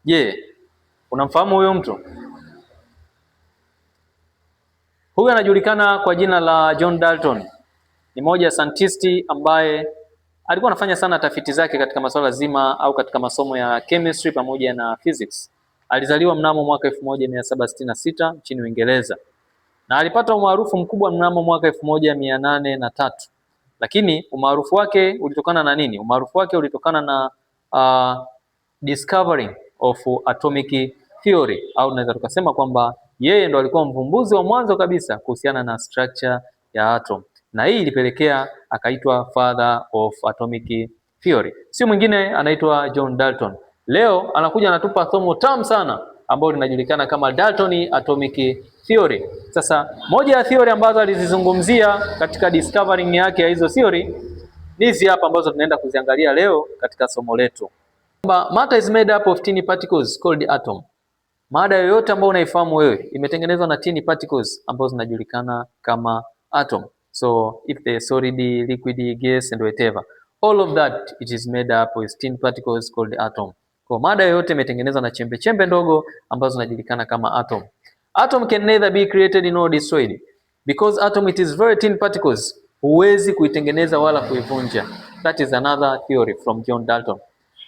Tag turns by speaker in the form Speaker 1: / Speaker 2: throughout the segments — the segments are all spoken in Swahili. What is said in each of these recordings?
Speaker 1: Je, unamfahamu huyo mtu? Huyu anajulikana kwa jina la John Dalton. Ni mmoja ya scientist ambaye alikuwa anafanya sana tafiti zake katika masuala zima au katika masomo ya chemistry pamoja na physics. Alizaliwa mnamo mwaka 1766 nchini Uingereza na alipata umaarufu mkubwa mnamo mwaka 1803. Lakini umaarufu wake ulitokana na nini? Umaarufu wake ulitokana na discovering of atomic theory, au tunaweza tukasema kwamba yeye ndo alikuwa mvumbuzi wa mwanzo kabisa kuhusiana na structure ya atom, na hii ilipelekea akaitwa father of atomic theory. Si mwingine anaitwa John Dalton. Leo anakuja anatupa somo tamu sana ambalo linajulikana kama Dalton atomic theory. Sasa moja ya theory ambazo alizizungumzia katika discovering yake ya hizo theory ni hizi hapa ambazo tunaenda kuziangalia leo katika somo letu. Matter is made up of tiny particles called atom. Mada yoyote ambayo unaifahamu wewe imetengenezwa na tiny particles ambazo zinajulikana kama atom. So if the solid, liquid, gas and whatever, all of that it is made up with tiny particles called atom. Kwa mada yoyote imetengenezwa na chembe chembe ndogo ambazo zinajulikana kama atom. Atom can neither be created nor destroyed. Because atom it is very thin particles, huwezi kuitengeneza wala kuivunja. That is another theory from John Dalton.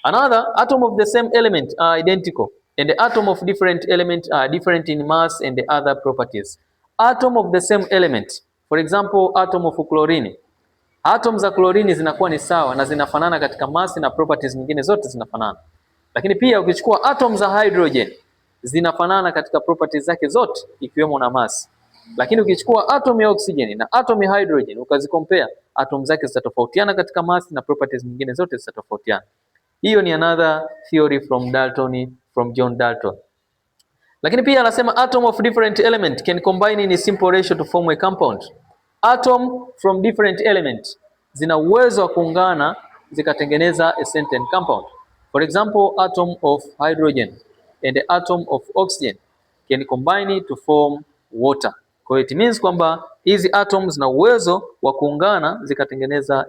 Speaker 1: Another, atom of the same element are identical, and the atom of different element are different in mass and the other properties. Atom of the same element, for example, atom of chlorine. Atom za chlorine zinakuwa ni sawa na zinafanana katika mass na properties nyingine zote zinafanana. Lakini pia ukichukua atom za hydrogen zinafanana katika properties zake zote ikiwemo na mass. Lakini ukichukua atom ya oxygen na atom ya hydrogen ukazikompare, atom zake zitatofautiana katika mass na properties nyingine zote zitatofautiana. Hiyo ni another theory from John Dalton. Lakini pia anasema atom of different element can combine in a simple ratio to form a compound. Atom from different element zina uwezo wa kuungana zikatengeneza a certain compound. For example, atom of hydrogen and the atom of oxygen can combine to form water. Kwa hiyo it means kwamba hizi atoms zina uwezo wa kuungana zikatengeneza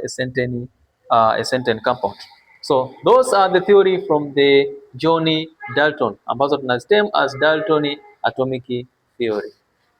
Speaker 1: a certain compound. So those are the theory from the John Dalton ambazo tunazistem as Dalton atomic theory.